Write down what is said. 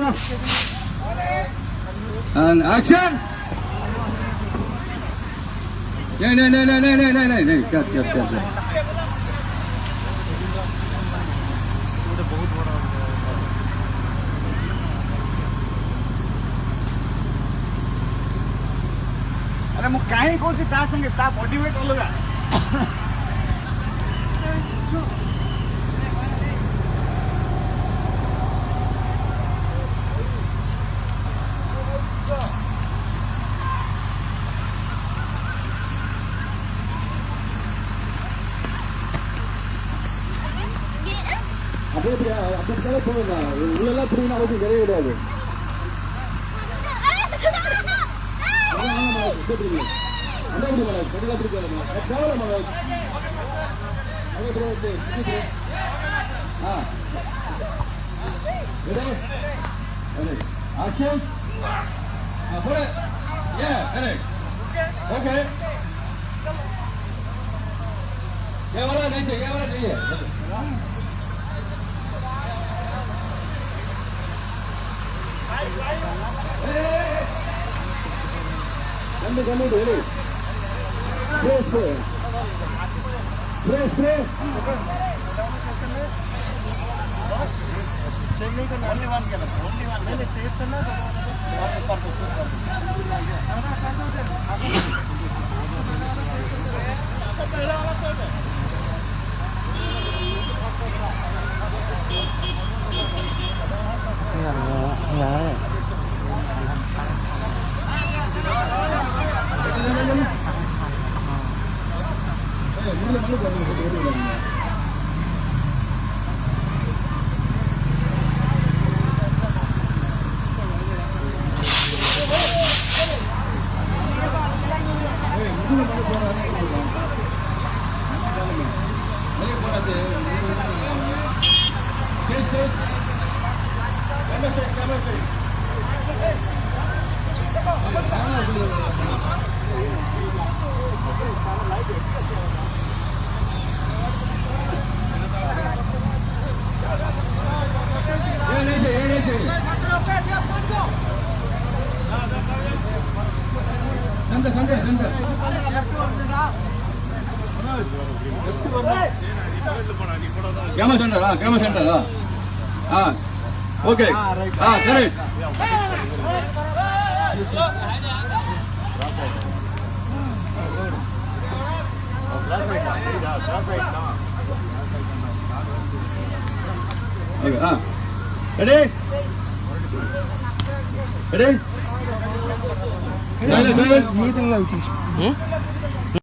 And action! No. Cut. अरे मु काहे कोसी ता संगे ता बॉडी वेट अलगा அப்படியே போகல உள்ளெல்லாம் புரியுது அவசியம் கிடையாது Action. Put it. Yeah, correct. Okay. Camera नहीं Come ready. Press. only one मैंने सेव करना Camera center. Okay. Correct. Okay. Ready? Meeting